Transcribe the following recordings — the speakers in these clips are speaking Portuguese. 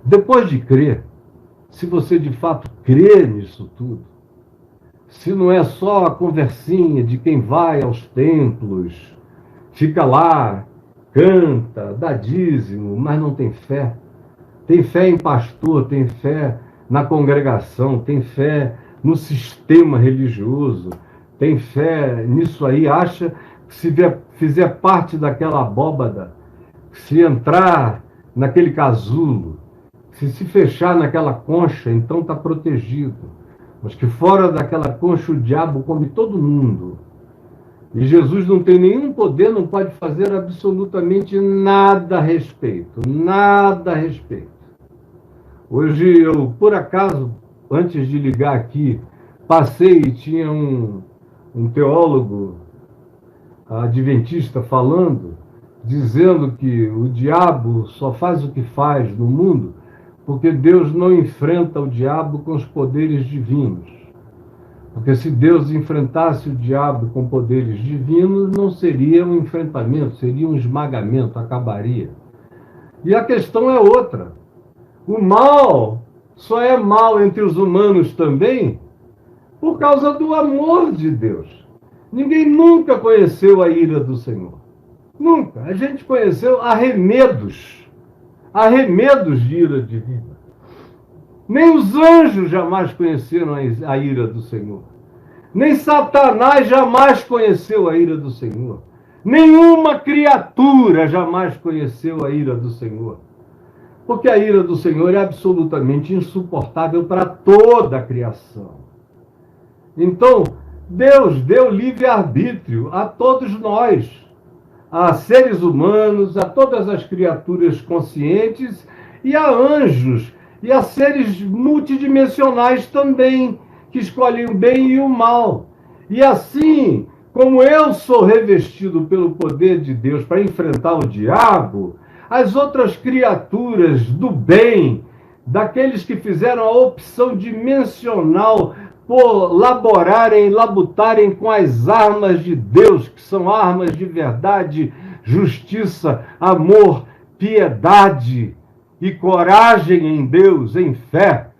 Depois de crer, se você de fato crê nisso tudo, se não é só a conversinha de quem vai aos templos, fica lá, canta, dá dízimo, mas não tem fé em pastor, tem fé na congregação, tem fé no sistema religioso, tem fé nisso aí, acha que se fizer parte daquela abóbada, se entrar naquele casulo, se fechar naquela concha, então está protegido. Mas que fora daquela concha o diabo come todo mundo. E Jesus não tem nenhum poder, não pode fazer absolutamente nada a respeito. Nada a respeito. Hoje eu, por acaso, antes de ligar aqui, passei e tinha um teólogo adventista falando, dizendo que o diabo só faz o que faz no mundo porque Deus não enfrenta o diabo com os poderes divinos. Porque se Deus enfrentasse o diabo com poderes divinos, não seria um enfrentamento, seria um esmagamento, acabaria. E a questão é outra. O mal só é mal entre os humanos também por causa do amor de Deus. Ninguém nunca conheceu a ira do Senhor. Nunca. A gente conheceu arremedos de ira divina. Nem os anjos jamais conheceram a ira do Senhor. Nem Satanás jamais conheceu a ira do Senhor. Nenhuma criatura jamais conheceu a ira do Senhor. Porque a ira do Senhor é absolutamente insuportável para toda a criação. Então, Deus deu livre-arbítrio a todos nós, a seres humanos, a todas as criaturas conscientes e a anjos, e a seres multidimensionais também, que escolhem o bem e o mal. E assim, como eu sou revestido pelo poder de Deus para enfrentar o diabo, as outras criaturas do bem, daqueles que fizeram a opção dimensional por labutarem com as armas de Deus, que são armas de verdade, justiça, amor, piedade e coragem em Deus, em fé.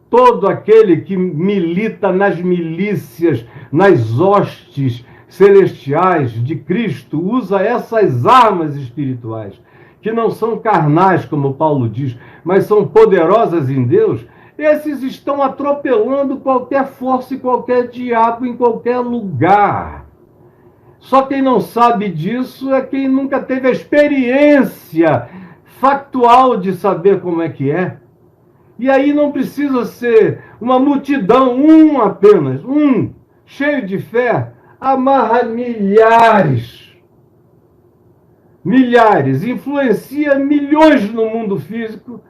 Todo aquele que milita nas milícias, nas hostes celestiais de Cristo, usa essas armas espirituais, que não são carnais, como Paulo diz, mas são poderosas em Deus. Esses estão atropelando qualquer força e qualquer diabo em qualquer lugar. Só quem não sabe disso é quem nunca teve a experiência factual de saber como é que é. E aí não precisa ser uma multidão, um apenas, cheio de fé, amarra milhares, influencia milhões no mundo físico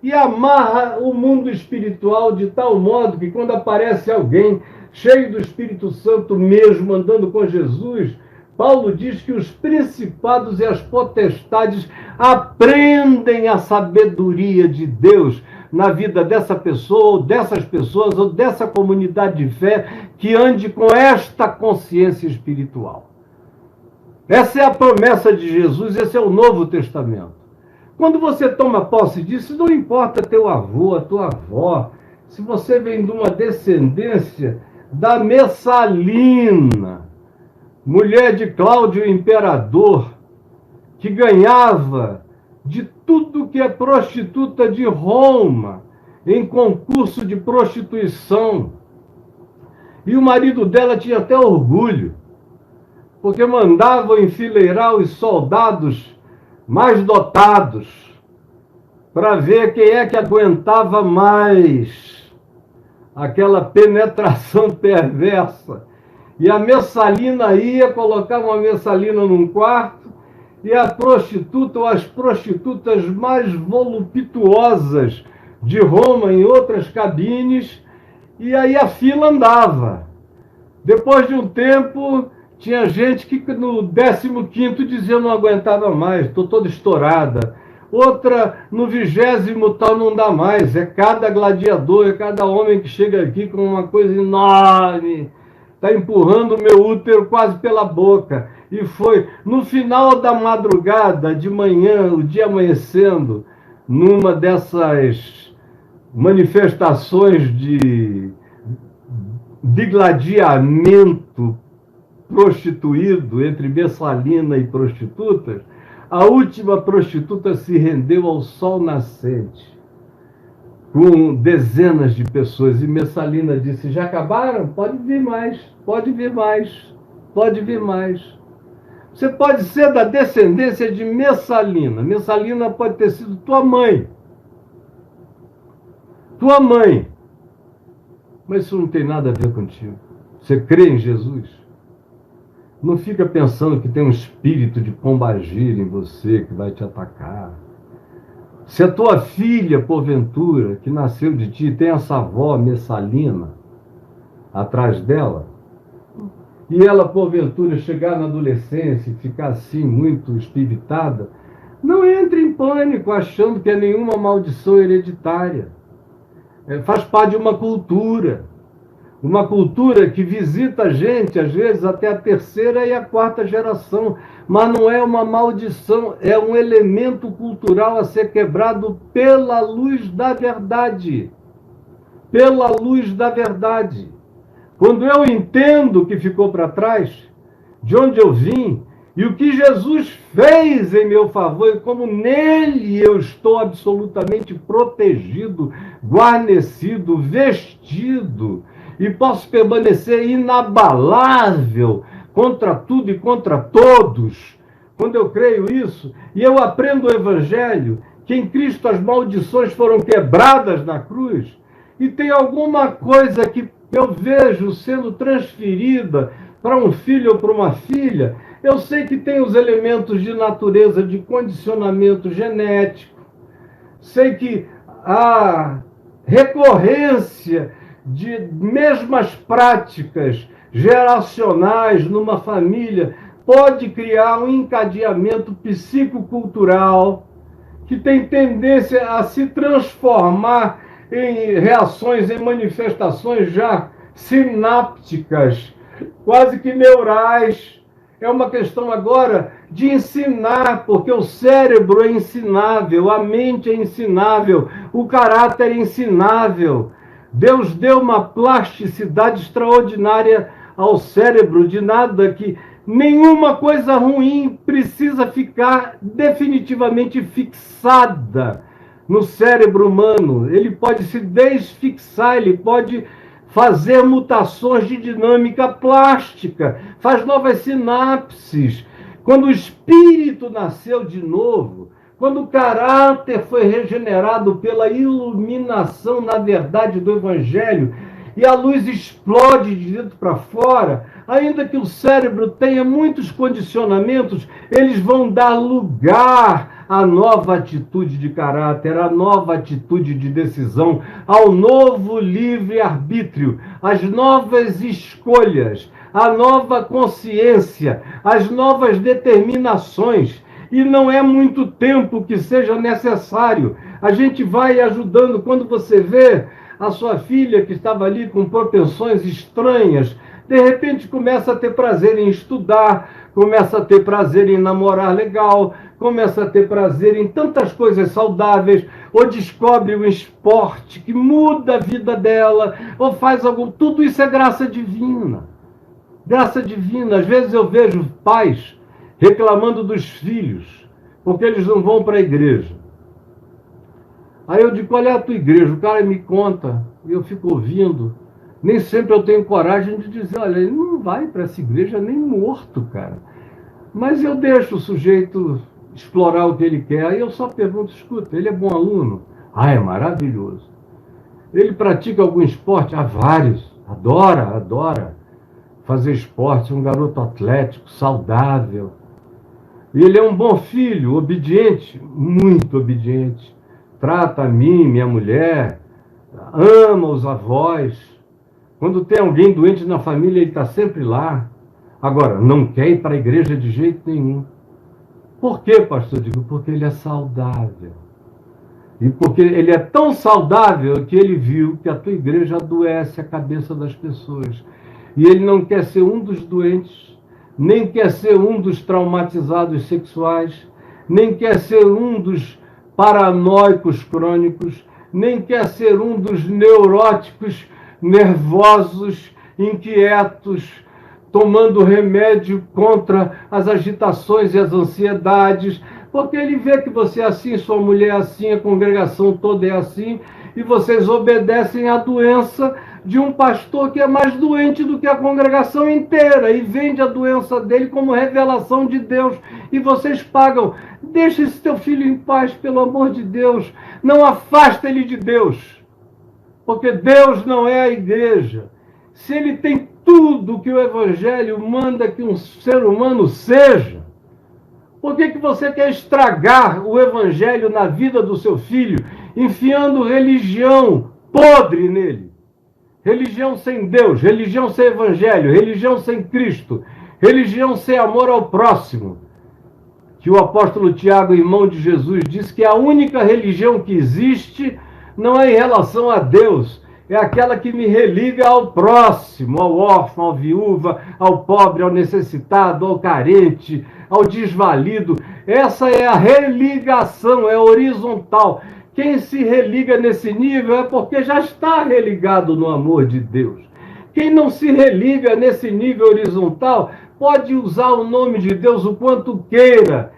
e amarra o mundo espiritual de tal modo que quando aparece alguém cheio do Espírito Santo mesmo, andando com Jesus, Paulo diz que os principados e as potestades aprendem a sabedoria de Deus na vida dessa pessoa, ou dessas pessoas, ou dessa comunidade de fé que ande com esta consciência espiritual. Essa é a promessa de Jesus, esse é o Novo Testamento. Quando você toma posse disso, não importa teu avô, a tua avó, se você vem de uma descendência da Messalina, mulher de Cláudio Imperador, que ganhava de tudo que é prostituta de Roma em concurso de prostituição. E o marido dela tinha até orgulho, porque mandavam enfileirar os soldados mais dotados para ver quem é que aguentava mais aquela penetração perversa. E a Messalina ia, colocava uma Messalina num quarto, e a prostituta ou as prostitutas mais voluptuosas de Roma em outras cabines, e aí a fila andava. Depois de um tempo, tinha gente que no 15º dizia não aguentava mais, estou toda estourada. Outra, no 20º tal, não dá mais. É cada gladiador, é cada homem que chega aqui com uma coisa enorme, está empurrando o meu útero quase pela boca. E foi no final da madrugada, de manhã, o dia amanhecendo, numa dessas manifestações de gladiamento prostituído entre Messalina e prostitutas, a última prostituta se rendeu ao sol nascente, com dezenas de pessoas, e Messalina disse: já acabaram? Pode vir mais, pode vir mais, pode vir mais. Você pode ser da descendência de Messalina. Messalina pode ter sido tua mãe. Tua mãe. Mas isso não tem nada a ver contigo. Você crê em Jesus? Não fica pensando que tem um espírito de pombagira em você que vai te atacar. Se a tua filha, porventura, que nasceu de ti, tem essa avó Messalina atrás dela, e ela, porventura, chegar na adolescência e ficar assim, muito espivitada, não entre em pânico achando que é nenhuma maldição hereditária. Faz parte de uma cultura que visita a gente, às vezes, até a terceira e a quarta geração, mas não é uma maldição, é um elemento cultural a ser quebrado pela luz da verdade. Pela luz da verdade. Quando eu entendo o que ficou para trás, de onde eu vim, e o que Jesus fez em meu favor, e como nele eu estou absolutamente protegido, guarnecido, vestido, e posso permanecer inabalável contra tudo e contra todos. Quando eu creio isso, e eu aprendo o Evangelho, que em Cristo as maldições foram quebradas na cruz, e tem alguma coisa que eu vejo sendo transferida para um filho ou para uma filha, eu sei que tem os elementos de natureza, de condicionamento genético, sei que a recorrência de mesmas práticas geracionais numa família pode criar um encadeamento psicocultural que tem tendência a se transformar em reações, em manifestações já sinápticas, quase que neurais. É uma questão agora de ensinar, porque o cérebro é ensinável, a mente é ensinável, o caráter é ensinável. Deus deu uma plasticidade extraordinária ao cérebro, de nada que nenhuma coisa ruim precisa ficar definitivamente fixada no cérebro humano. Ele pode se desfixar, ele pode fazer mutações de dinâmica plástica, faz novas sinapses. Quando o espírito nasceu de novo, quando o caráter foi regenerado pela iluminação na verdade do Evangelho, e a luz explode de dentro para fora, ainda que o cérebro tenha muitos condicionamentos, eles vão dar lugar à nova atitude de caráter, à nova atitude de decisão, ao novo livre-arbítrio, às novas escolhas, à nova consciência, às novas determinações. E não é muito tempo que seja necessário. A gente vai ajudando. Quando você vê a sua filha que estava ali com propensões estranhas, de repente começa a ter prazer em estudar, começa a ter prazer em namorar legal, começa a ter prazer em tantas coisas saudáveis, ou descobre um esporte que muda a vida dela, ou faz algo. Tudo isso é graça divina. Graça divina. Às vezes eu vejo pais reclamando dos filhos, porque eles não vão para a igreja. Aí eu digo: qual é a tua igreja? O cara me conta, e eu fico ouvindo. Nem sempre eu tenho coragem de dizer: olha, ele não vai para essa igreja nem morto, cara. Mas eu deixo o sujeito explorar o que ele quer. Aí eu só pergunto: escuta, ele é bom aluno? Ah, é maravilhoso. Ele pratica algum esporte? Ah, vários. Adora fazer esporte. É um garoto atlético, saudável. E ele é um bom filho, obediente, muito obediente. Trata a mim, minha mulher, ama os avós. Quando tem alguém doente na família, ele está sempre lá. Agora, não quer ir para a igreja de jeito nenhum. Por quê, pastor? Eu digo: porque ele é saudável. E porque ele é tão saudável que ele viu que a tua igreja adoece a cabeça das pessoas. E ele não quer ser um dos doentes, nem quer ser um dos traumatizados sexuais, nem quer ser um dos paranoicos crônicos, nem quer ser um dos neuróticos, nervosos, inquietos, tomando remédio contra as agitações e as ansiedades, porque ele vê que você é assim, sua mulher é assim, a congregação toda é assim, e vocês obedecem à doença de um pastor que é mais doente do que a congregação inteira e vende a doença dele como revelação de Deus. E vocês pagam. Deixa esse teu filho em paz, pelo amor de Deus. Não afasta ele de Deus. Porque Deus não é a igreja. Se ele tem tudo que o Evangelho manda que um ser humano seja, por que você quer estragar o Evangelho na vida do seu filho, enfiando religião podre nele? Religião sem Deus, religião sem Evangelho, religião sem Cristo, religião sem amor ao próximo. Que o apóstolo Tiago, irmão de Jesus, diz que a única religião que existe não é em relação a Deus, é aquela que me religa ao próximo, ao órfão, à viúva, ao pobre, ao necessitado, ao carente, ao desvalido. Essa é a religação, é horizontal. Quem se religa nesse nível é porque já está religado no amor de Deus. Quem não se religa nesse nível horizontal pode usar o nome de Deus o quanto queira.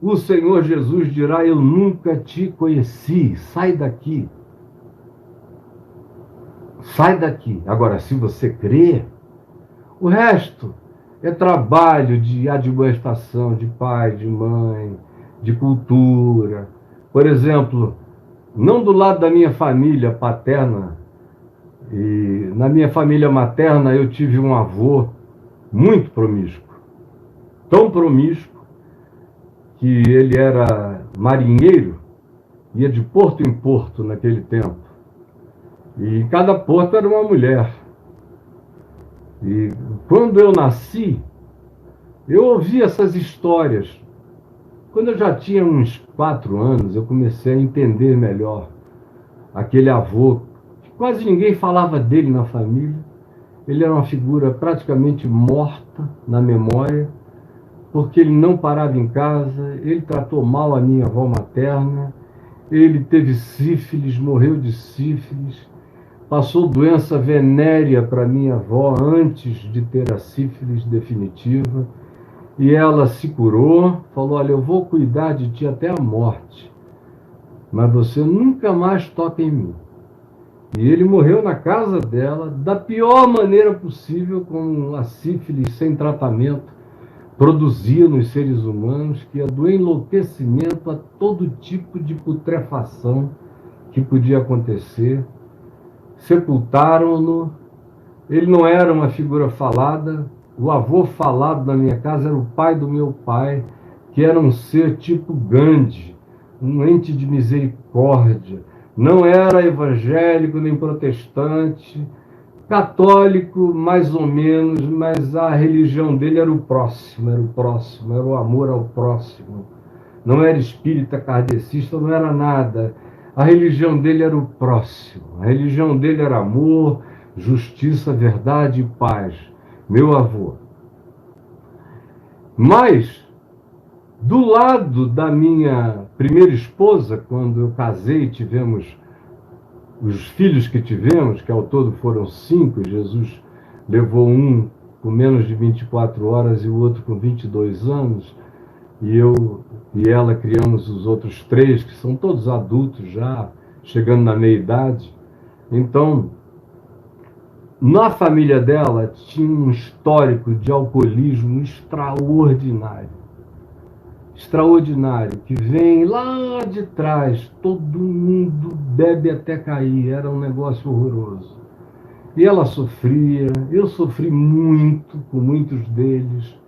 O Senhor Jesus dirá: eu nunca te conheci, sai daqui. Sai daqui. Agora, se você crê, o resto é trabalho de admoestação, de pai, de mãe, de cultura. Por exemplo, não do lado da minha família paterna, e na minha família materna eu tive um avô muito promíscuo. Tão promíscuo que ele era marinheiro, ia de porto em porto naquele tempo. E em cada porto era uma mulher. E quando eu nasci, eu ouvi essas histórias. Quando eu já tinha uns 4 anos, eu comecei a entender melhor aquele avô. Quase ninguém falava dele na família. Ele era uma figura praticamente morta na memória, porque ele não parava em casa, ele tratou mal a minha avó materna, ele teve sífilis, morreu de sífilis, passou doença venérea para minha avó antes de ter a sífilis definitiva, e ela se curou, falou: olha, eu vou cuidar de ti até a morte, mas você nunca mais toca em mim. E ele morreu na casa dela, da pior maneira possível, com a sífilis sem tratamento, produzia nos seres humanos, que ia do enlouquecimento a todo tipo de putrefação que podia acontecer. Sepultaram-no. Ele não era uma figura falada. O avô falado na minha casa era o pai do meu pai, que era um ser tipo Gandhi, um ente de misericórdia. Não era evangélico nem protestante, católico mais ou menos, mas a religião dele era o próximo, era o amor ao próximo. Não era espírita, kardecista, não era nada. A religião dele era o próximo. A religião dele era amor, justiça, verdade e paz. Meu avô. Mas, do lado da minha primeira esposa, quando eu casei, tivemos os filhos que tivemos, que ao todo foram 5, Jesus levou um com menos de 24 horas e o outro com 22 anos, e eu e ela criamos os outros 3, que são todos adultos já, chegando na meia-idade. Então, na família dela tinha um histórico de alcoolismo extraordinário. Extraordinário, que vem lá de trás, todo mundo bebe até cair, era um negócio horroroso. E ela sofria, eu sofri muito com muitos deles,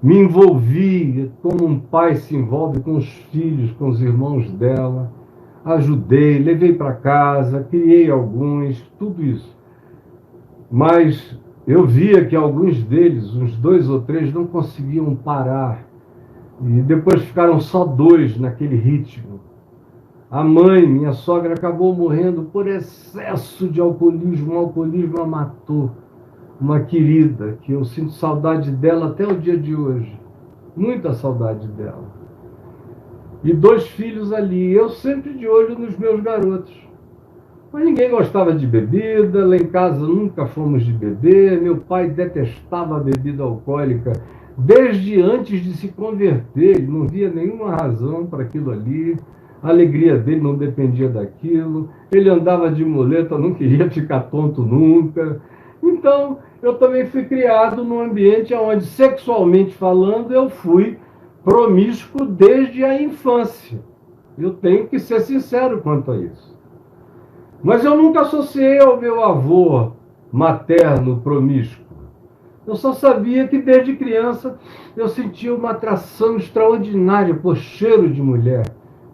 me envolvi como um pai se envolve com os filhos, com os irmãos dela, ajudei, levei para casa, criei alguns, tudo isso. Mas eu via que alguns deles, uns 2 ou 3, não conseguiam parar. E depois ficaram só 2 naquele ritmo. A mãe, minha sogra, acabou morrendo por excesso de alcoolismo. O alcoolismo a matou. Uma querida, que eu sinto saudade dela até o dia de hoje. Muita saudade dela. e 2 filhos ali. Eu sempre de olho nos meus garotos. Mas ninguém gostava de bebida, lá em casa nunca fomos de beber, meu pai detestava a bebida alcoólica desde antes de se converter, ele não via nenhuma razão para aquilo ali, a alegria dele não dependia daquilo, ele andava de muleta, não queria ficar tonto nunca. Então, eu também fui criado num ambiente onde, sexualmente falando, eu fui promíscuo desde a infância. Eu tenho que ser sincero quanto a isso. Mas eu nunca associei ao meu avô materno promíscuo. Eu só sabia que desde criança eu sentia uma atração extraordinária por cheiro de mulher,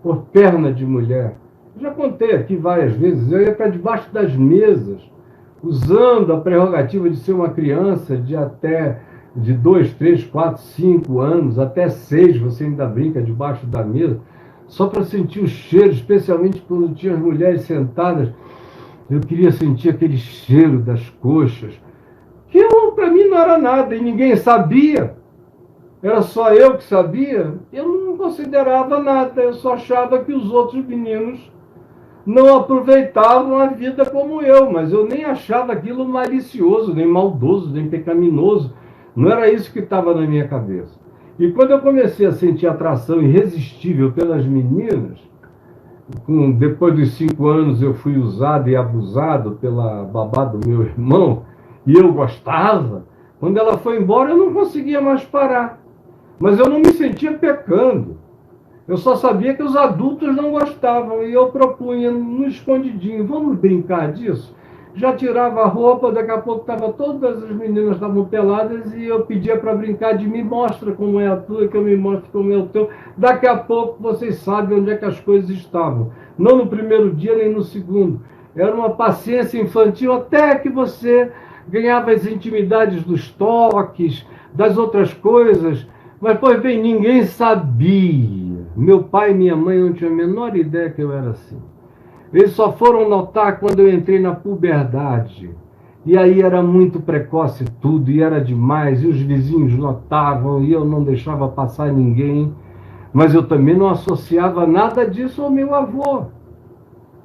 por perna de mulher. Já contei aqui várias vezes, eu ia para debaixo das mesas, usando a prerrogativa de ser uma criança de 2, 3, 4, 5 anos, até 6, você ainda brinca debaixo da mesa, só para sentir o cheiro, especialmente quando tinha as mulheres sentadas. Eu queria sentir aquele cheiro das coxas, que para mim não era nada e ninguém sabia. Era só eu que sabia. Eu não considerava nada, eu só achava que os outros meninos não aproveitavam a vida como eu, mas eu nem achava aquilo malicioso, nem maldoso, nem pecaminoso. Não era isso que estava na minha cabeça. E quando eu comecei a sentir atração irresistível pelas meninas, depois dos 5 anos eu fui usado e abusado pela babá do meu irmão, e eu gostava. Quando ela foi embora, eu não conseguia mais parar. Mas eu não me sentia pecando. Eu só sabia que os adultos não gostavam, e eu propunha no escondidinho, vamos brincar disso? Já tirava a roupa, daqui a pouco todas as meninas estavam peladas, e eu pedia para brincar de me mostra como é a tua, que eu me mostro como é o teu. Daqui a pouco vocês sabem onde é que as coisas estavam. Não no primeiro dia, nem no segundo. Era uma paciência infantil até que você ganhava as intimidades dos toques, das outras coisas. Mas, pois bem, ninguém sabia. Meu pai e minha mãe não tinham a menor ideia que eu era assim. Eles só foram notar quando eu entrei na puberdade. E aí era muito precoce tudo, e era demais, e os vizinhos notavam, e eu não deixava passar ninguém. Mas eu também não associava nada disso ao meu avô,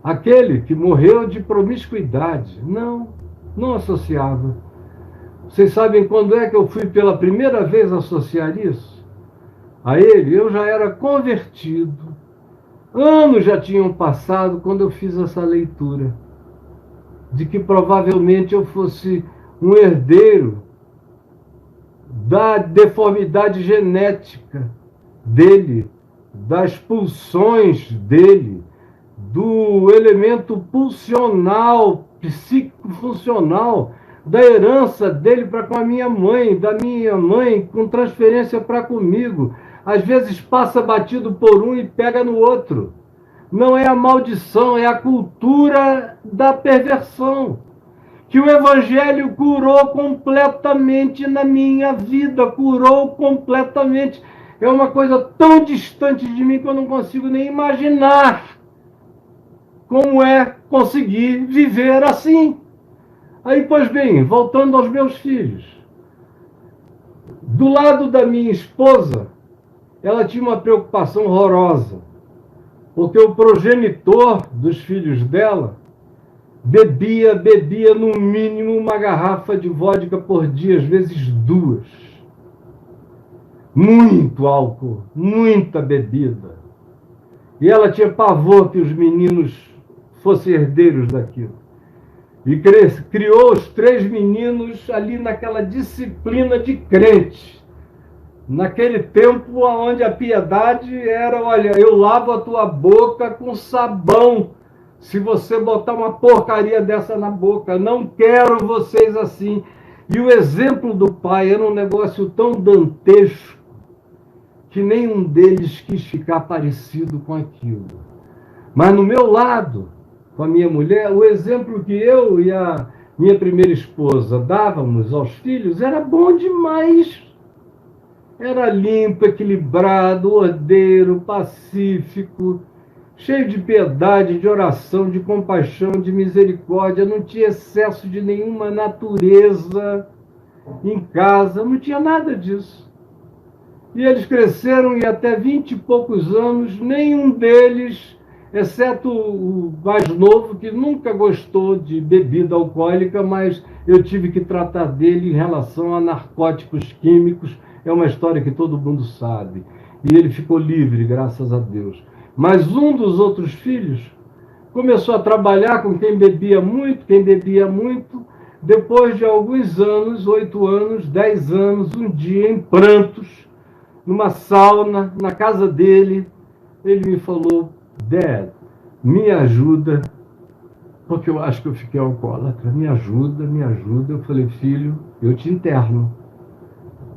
aquele que morreu de promiscuidade. Não, não associava. Vocês sabem quando é que eu fui pela primeira vez associar isso? A ele, eu já era convertido. Anos já tinham passado quando eu fiz essa leitura, de que provavelmente eu fosse um herdeiro da deformidade genética dele, das pulsões dele, do elemento pulsional, psicofuncional, da herança dele para com a minha mãe, da minha mãe com transferência para comigo. Às vezes passa batido por um e pega no outro. Não é a maldição, é a cultura da perversão, que o Evangelho curou completamente na minha vida, curou completamente. É uma coisa tão distante de mim que eu não consigo nem imaginar como é conseguir viver assim. Aí, pois bem, voltando aos meus filhos. Do lado da minha esposa, ela tinha uma preocupação horrorosa, porque o progenitor dos filhos dela bebia no mínimo uma garrafa de vodka por dia, às vezes 2. Muito álcool, muita bebida. E ela tinha pavor que os meninos fossem herdeiros daquilo. E criou os 3 meninos ali naquela disciplina de crente. Naquele tempo onde a piedade era, olha, eu lavo a tua boca com sabão se você botar uma porcaria dessa na boca. Não quero vocês assim. E o exemplo do pai era um negócio tão dantesco que nenhum deles quis ficar parecido com aquilo. Mas no meu lado, com a minha mulher, o exemplo que eu e a minha primeira esposa dávamos aos filhos era bom demais. Era limpo, equilibrado, ordeiro, pacífico, cheio de piedade, de oração, de compaixão, de misericórdia. Não tinha excesso de nenhuma natureza em casa, não tinha nada disso. E eles cresceram e até 20 e poucos anos, nenhum deles, exceto o mais novo, que nunca gostou de bebida alcoólica, mas eu tive que tratar dele em relação a narcóticos químicos. É uma história que todo mundo sabe. E ele ficou livre, graças a Deus. Mas um dos outros filhos começou a trabalhar com quem bebia muito. Depois de alguns anos, 8 anos, 10 anos, um dia em prantos, numa sauna, na casa dele, ele me falou: Dad, me ajuda, porque eu acho que eu fiquei alcoólatra, me ajuda, me ajuda. Eu falei: filho, eu te interno.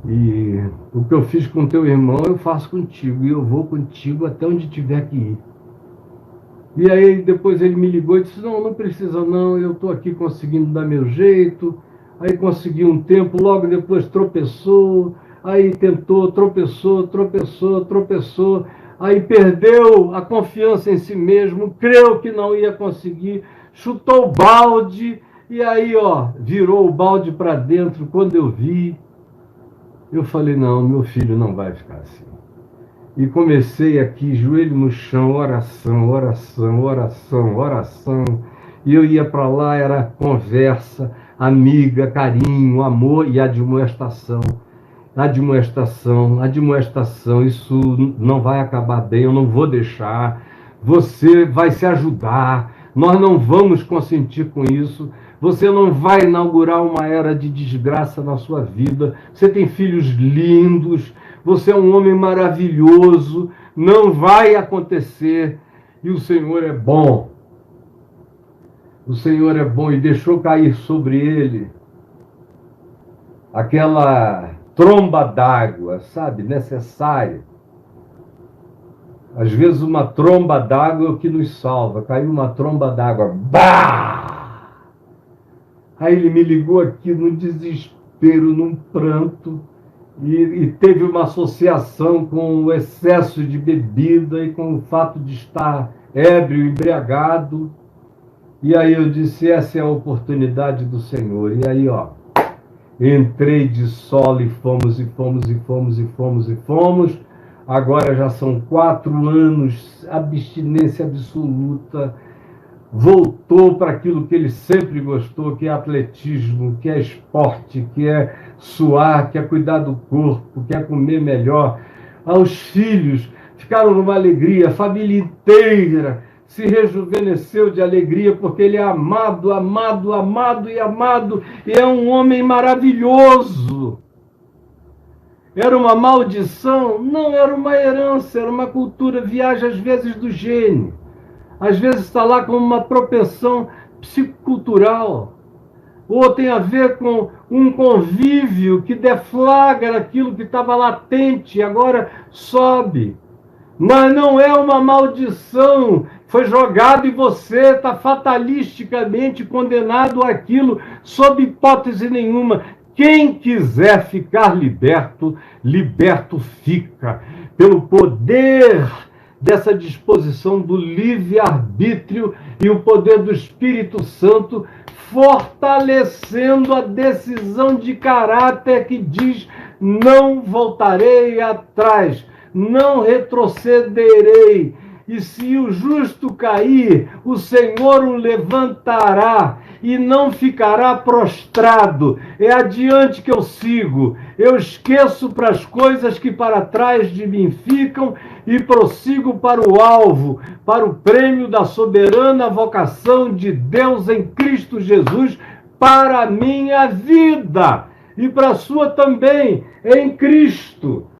E o que eu fiz com teu irmão, eu faço contigo, e eu vou contigo até onde tiver que ir. E aí depois ele me ligou e disse: não, não precisa não, eu estou aqui conseguindo dar meu jeito. Aí consegui um tempo, logo depois tropeçou, aí tentou, tropeçou, tropeçou, tropeçou, aí perdeu a confiança em si mesmo, creu que não ia conseguir, chutou o balde, e aí, ó, virou o balde para dentro. Quando eu vi, eu falei: não, meu filho não vai ficar assim. E comecei aqui, joelho no chão, oração, oração, oração, oração. E eu ia para lá, era conversa, amiga, carinho, amor e admoestação. Admoestação, admoestação, isso não vai acabar bem, eu não vou deixar. Você vai se ajudar, nós não vamos consentir com isso. Você não vai inaugurar uma era de desgraça na sua vida. Você tem filhos lindos, você é um homem maravilhoso, não vai acontecer. E o Senhor é bom. O Senhor é bom, e deixou cair sobre ele aquela tromba d'água, sabe, necessária. Às vezes uma tromba d'água é o que nos salva. Caiu uma tromba d'água. Bah! Aí ele me ligou aqui num desespero, num pranto, e teve uma associação com o excesso de bebida e com o fato de estar ébrio, embriagado. E aí eu disse: essa é a oportunidade do Senhor. E aí, ó, entrei de solo e fomos, e fomos, e fomos, e fomos, e fomos. Agora já são 4 anos, abstinência absoluta. Voltou para aquilo que ele sempre gostou, que é atletismo, que é esporte, que é suar, que é cuidar do corpo, que é comer melhor. Aos filhos, ficaram numa alegria, a família inteira se rejuvenesceu de alegria, porque ele é amado, amado, amado e amado, e é um homem maravilhoso. Era uma maldição? Não, era uma herança, era uma cultura, viaja às vezes do gene. Às vezes está lá com uma propensão psicocultural, ou tem a ver com um convívio que deflagra aquilo que estava latente e agora sobe. Mas não é uma maldição, foi jogado em você, está fatalisticamente condenado àquilo, sob hipótese nenhuma. Quem quiser ficar liberto, liberto fica, pelo poder dessa disposição do livre-arbítrio e o poder do Espírito Santo, fortalecendo a decisão de caráter que diz: não voltarei atrás, não retrocederei. E se o justo cair, o Senhor o levantará e não ficará prostrado. É adiante que eu sigo. Eu esqueço para as coisas que para trás de mim ficam e prossigo para o alvo, para o prêmio da soberana vocação de Deus em Cristo Jesus para a minha vida e para a sua também em Cristo.